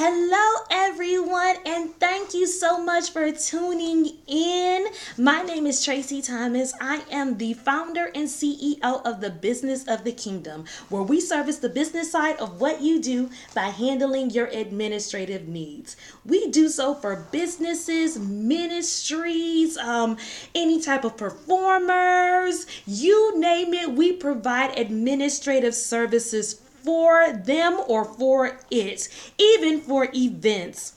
Hello, everyone, and thank you so much for tuning in. My name is Tracy Thomas. I am the founder and CEO of the Business of the Kingdom, where we service the business side of what you do by handling your administrative needs. We do so for businesses, ministries, any type of performers, you name it, we provide administrative services for them or for it, even for events.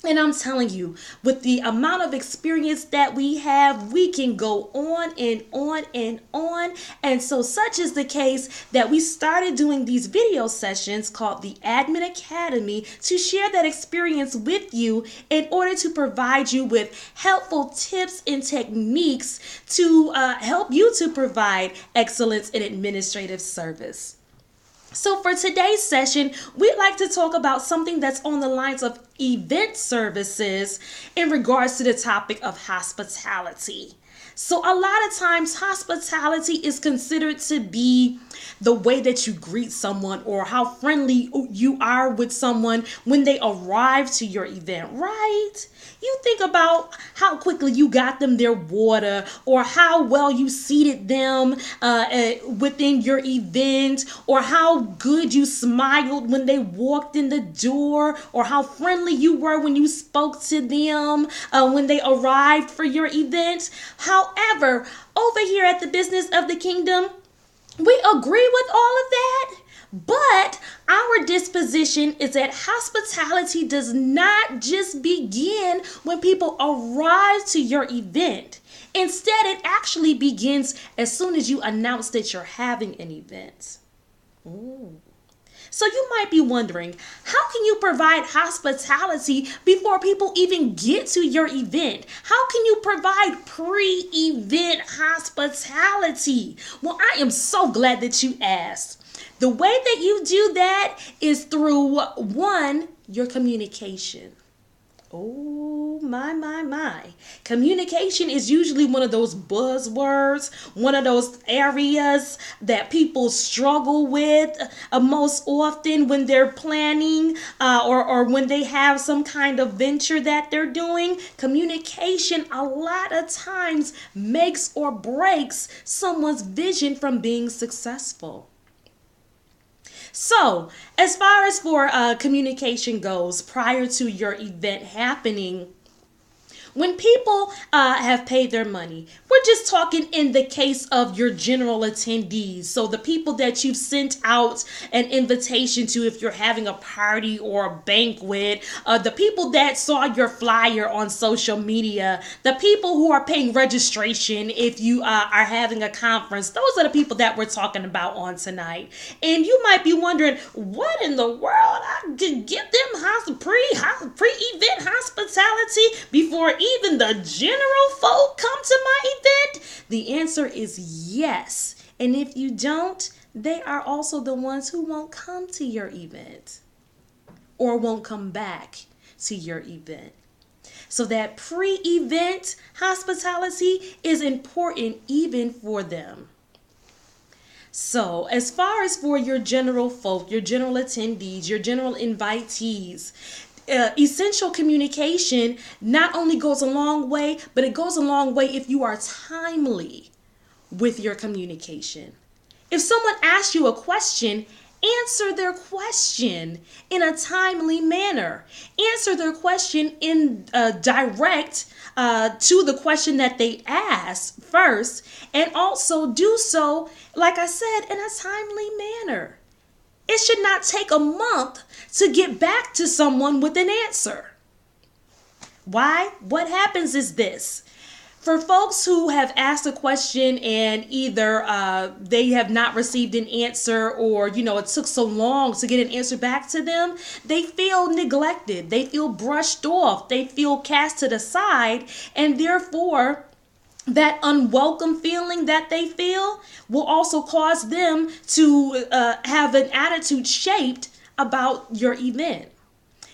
And I'm telling you, with the amount of experience that we have, we can go on and on and on. And so, such is the case that we started doing these video sessions called the Admin Academy to share that experience with you in order to provide you with helpful tips and techniques to help you to provide excellence in administrative service. So for today's session, we'd like to talk about something that's on the lines of event services in regards to the topic of hospitality. So a lot of times hospitality is considered to be the way that you greet someone or how friendly you are with someone when they arrive to your event, right? You think about how quickly you got them their water or how well you seated them within your event or how good you smiled when they walked in the door or how friendly you were when you spoke to them when they arrived for your event. However, over here at the Business of the Kingdom, we agree with all of that. But our disposition is that hospitality does not just begin when people arrive to your event. Instead, it actually begins as soon as you announce that you're having an event. Ooh. So you might be wondering, how can you provide hospitality before people even get to your event? How can you provide pre-event hospitality? Well, I am so glad that you asked. The way that you do that is through one, your communication. Oh, my. Communication is usually one of those buzzwords, one of those areas that people struggle with most often when they're planning or when they have some kind of venture that they're doing. Communication a lot of times makes or breaks someone's vision from being successful. So, as far as for communication goes, prior to your event happening, when people have paid their money, we're just talking in the case of your general attendees. So the people that you've sent out an invitation to if you're having a party or a banquet, the people that saw your flyer on social media, the people who are paying registration if you are having a conference, those are the people that we're talking about on tonight. And you might be wondering, what in the world I could give them pre-event hospitality before even the general folk come to my event? The answer is yes. And if you don't, they are also the ones who won't come to your event or won't come back to your event. So that pre-event hospitality is important even for them. So, as far as for your general folk, your general attendees, your general invitees, essential communication not only goes a long way, but it goes a long way if you are timely with your communication. If someone asks you a question, answer their question in a timely manner. Answer their question in direct to the question that they asked first, and also do so, like I said, in a timely manner. It should not take a month to get back to someone with an answer. Why? What happens is this. For folks who have asked a question and either they have not received an answer or, it took so long to get an answer back to them, they feel neglected. They feel brushed off. They feel cast to the side. And therefore, that unwelcome feeling that they feel will also cause them to have an attitude shaped about your event.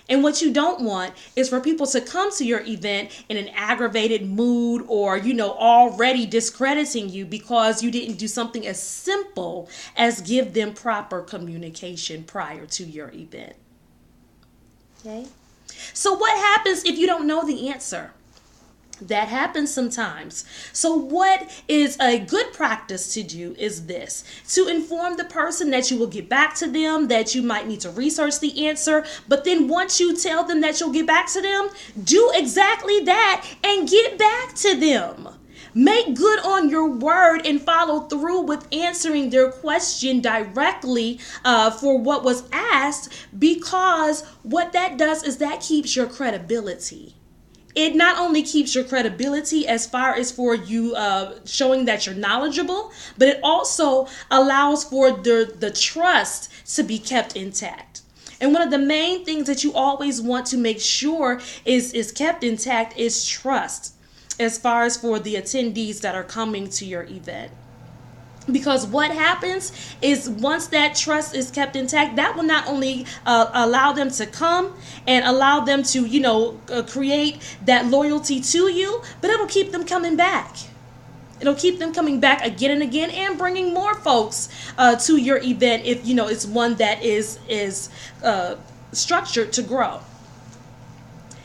And what you don't want is for people to come to your event in an aggravated mood or, already discrediting you because you didn't do something as simple as give them proper communication prior to your event. Okay. So what happens if you don't know the answer? That happens sometimes. So what is a good practice to do is this: to inform the person that you will get back to them, that you might need to research the answer, but then once you tell them that you'll get back to them, do exactly that and get back to them. Make good on your word and follow through with answering their question directly for what was asked, because what that does is that keeps your credibility. It not only keeps your credibility as far as for you showing that you're knowledgeable, but it also allows for the trust to be kept intact. And one of the main things that you always want to make sure is kept intact is trust, as far as for the attendees that are coming to your event. Because what happens is once that trust is kept intact, that will not only allow them to come and allow them to, create that loyalty to you, but it'll keep them coming back. It'll keep them coming back again and again and bringing more folks to your event if, it's one that is structured to grow.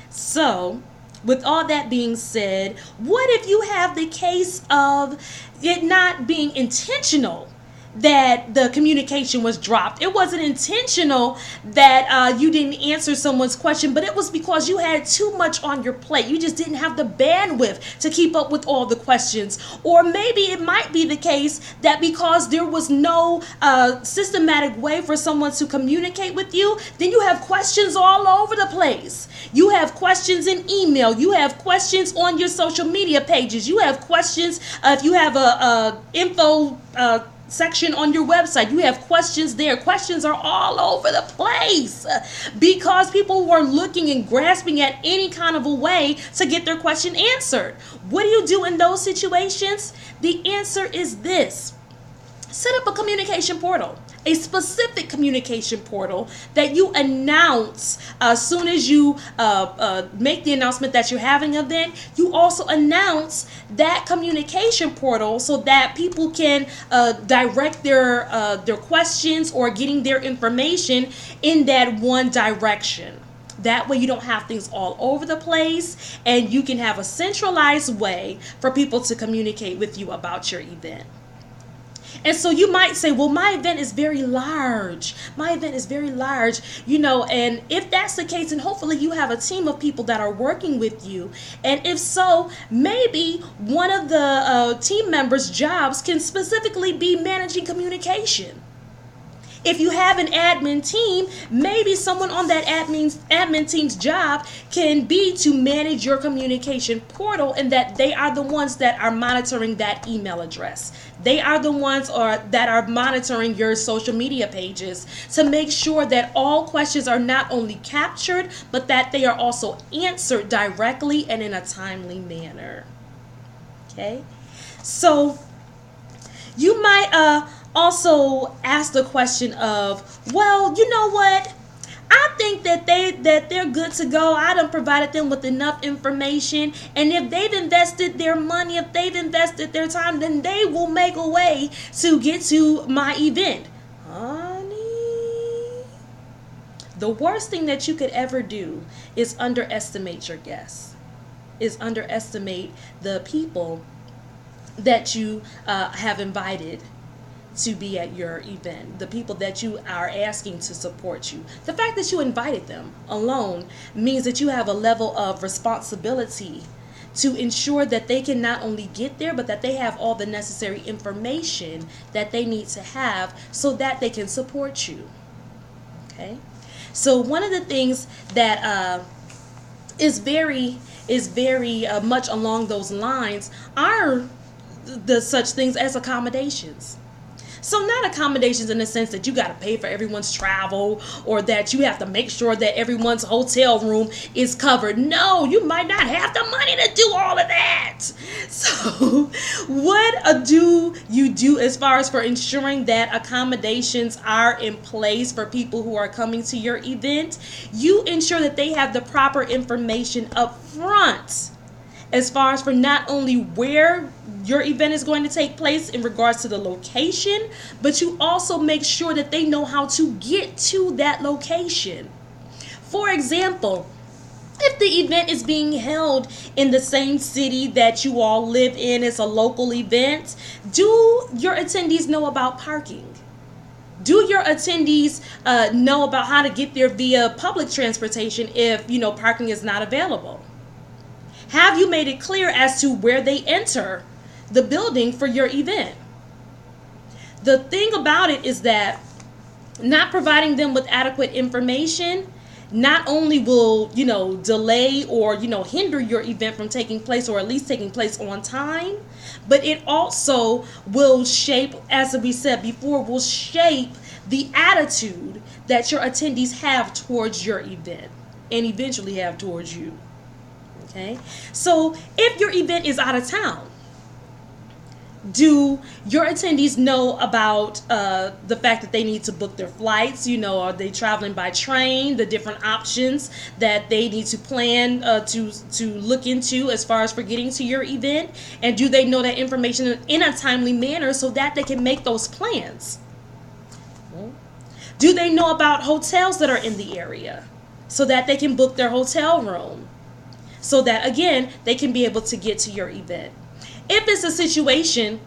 So, with all that being said, what if you have the case of it not being intentional that the communication was dropped? It wasn't intentional that you didn't answer someone's question, but it was because you had too much on your plate. You just didn't have the bandwidth to keep up with all the questions. Or maybe it might be the case that because there was no systematic way for someone to communicate with you, then you have questions all over the place. You have questions in email. You have questions on your social media pages. You have questions if you have a info section on your website. You have questions there. Questions are all over the place because people were looking and grasping at any kind of a way to get their question answered. What do you do in those situations? The answer is this: set up a communication portal, a specific communication portal that you announce as soon as you make the announcement that you're having an event. You also announce that communication portal so that people can direct their questions or getting their information in that one direction. That way you don't have things all over the place, and you can have a centralized way for people to communicate with you about your event. And so you might say, well, my event is very large. My event is very large, and if that's the case, then hopefully you have a team of people that are working with you. And if so, maybe one of the team members' jobs can specifically be managing communication. If you have an admin team, maybe someone on that admin team's job can be to manage your communication portal, and that they are the ones that are monitoring that email address. They are the ones that are monitoring your social media pages to make sure that all questions are not only captured, but that they are also answered directly and in a timely manner. Okay? So you might also ask the question of, well, you know what? I think that they're good to go. I done provided them with enough information, and if they've invested their money, if they've invested their time, then they will make a way to get to my event. Honey, the worst thing that you could ever do is underestimate your guests, is underestimate the people that you have invited to be at your event, the people that you are asking to support you. The fact that you invited them alone means that you have a level of responsibility to ensure that they can not only get there, but that they have all the necessary information that they need to have so that they can support you. Okay? So one of the things that is very much along those lines are the such things as accommodations. So not accommodations in the sense that you got to pay for everyone's travel or that you have to make sure that everyone's hotel room is covered. No, you might not have the money to do all of that. So what do you do as far as for ensuring that accommodations are in place for people who are coming to your event? You ensure that they have the proper information up front as far as for not only where your event is going to take place in regards to the location, but you also make sure that they know how to get to that location. For example, if the event is being held in the same city that you all live in, it's a local event, do your attendees know about parking? Do your attendees know about how to get there via public transportation if, parking is not available? Have you made it clear as to where they enter the building for your event? The thing about it is that not providing them with adequate information not only will, delay or, hinder your event from taking place, or at least taking place on time, but it also will shape, as we said before, will shape the attitude that your attendees have towards your event and eventually have towards you. Okay? So if your event is out of town, do your attendees know about the fact that they need to book their flights? Are they traveling by train? The different options that they need to plan to look into as far as for getting to your event? And do they know that information in a timely manner so that they can make those plans? Do they know about hotels that are in the area so that they can book their hotel room? So that, again, they can be able to get to your event. If it's a situation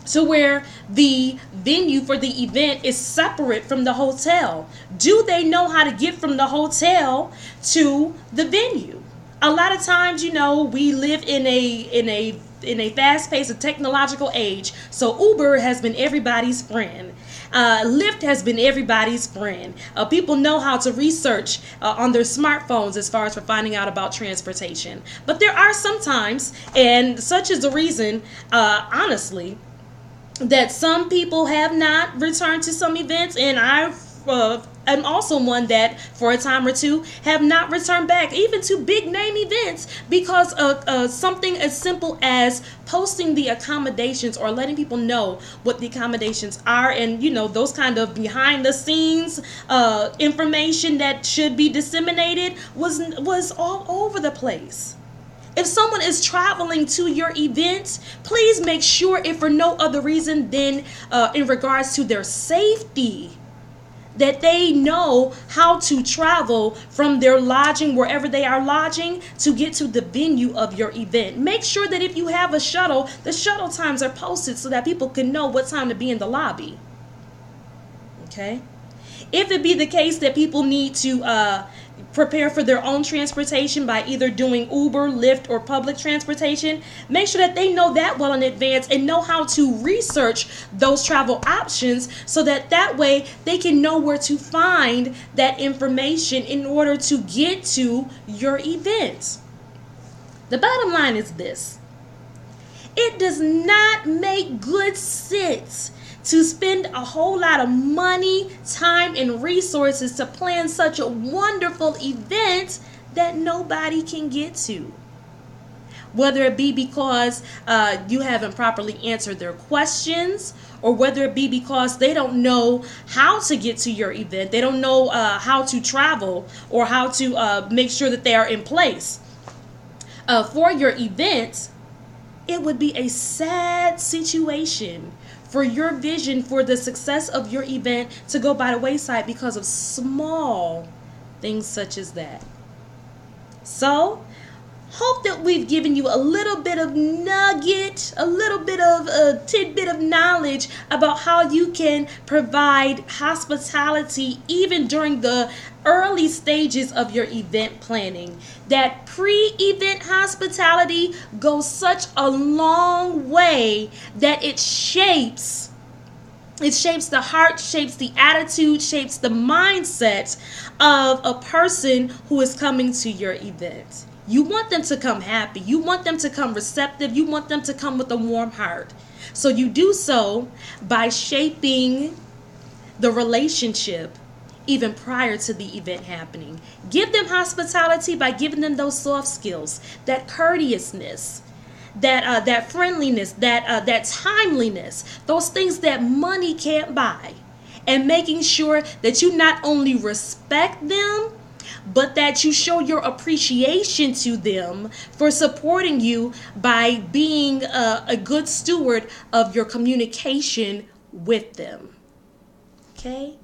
to where the venue for the event is separate from the hotel, do they know how to get from the hotel to the venue? A lot of times, we live in a fast-paced technological age, so Uber has been everybody's friend. Lyft has been everybody's friend. People know how to research on their smartphones as far as for finding out about transportation. But there are some times, and such is the reason, honestly, that some people have not returned to some events, and I'm also one that for a time or two have not returned back even to big name events because of something as simple as posting the accommodations or letting people know what the accommodations are, and those kind of behind the scenes information that should be disseminated was all over the place. If someone is traveling to your event, please make sure, if for no other reason than in regards to their safety, that they know how to travel from their lodging, wherever they are lodging, to get to the venue of your event. Make sure that if you have a shuttle, the shuttle times are posted so that people can know what time to be in the lobby. Okay? If it be the case that people need to prepare for their own transportation by either doing Uber, Lyft, or public transportation, make sure that they know that well in advance and know how to research those travel options so that way they can know where to find that information in order to get to your event. The bottom line is this: it does not make good sense to spend a whole lot of money, time, and resources to plan such a wonderful event that nobody can get to. Whether it be because you haven't properly answered their questions, or whether it be because they don't know how to get to your event, they don't know how to travel or how to make sure that they are in place for your event. It would be a sad situation for your vision for the success of your event to go by the wayside because of small things such as that. So, hope that we've given you a little bit of nugget, a little bit of a tidbit of knowledge about how you can provide hospitality even during the early stages of your event planning. That pre-event hospitality goes such a long way that it shapes the heart, shapes the attitude, shapes the mindset of a person who is coming to your event. You want them to come happy. You want them to come receptive. You want them to come with a warm heart. So you do so by shaping the relationship even prior to the event happening. Give them hospitality by giving them those soft skills, that courteousness, that friendliness, that timeliness, those things that money can't buy, and making sure that you not only respect them, but that you show your appreciation to them for supporting you by being a good steward of your communication with them. Okay?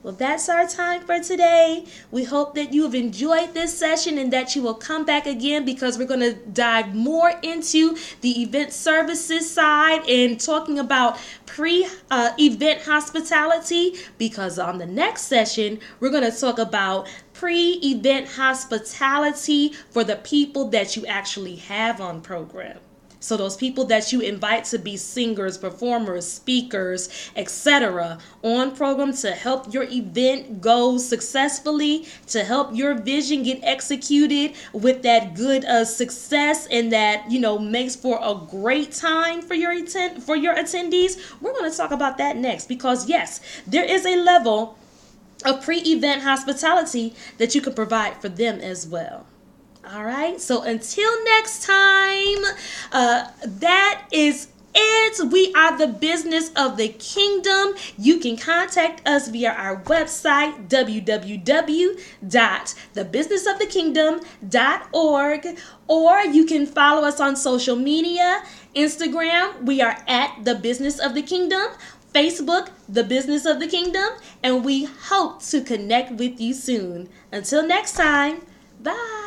Well, that's our time for today. We hope that you have enjoyed this session and that you will come back again, because we're going to dive more into the event services side and talking about pre-event hospitality, because on the next session, we're going to talk about pre-event hospitality for the people that you actually have on program. So those people that you invite to be singers, performers, speakers, etc. on program to help your event go successfully, to help your vision get executed with that good success, and that makes for a great time for your attendees. We're going to talk about that next, because yes, there is a level of pre-event hospitality that you can provide for them as well. All right, so until next time, that is it. We are the Business of the Kingdom. You can contact us via our website, www.thebusinessofthekingdom.org, or you can follow us on social media. Instagram, we are at The Business of the Kingdom. Facebook, The Business of the Kingdom, and we hope to connect with you soon. Until next time, bye.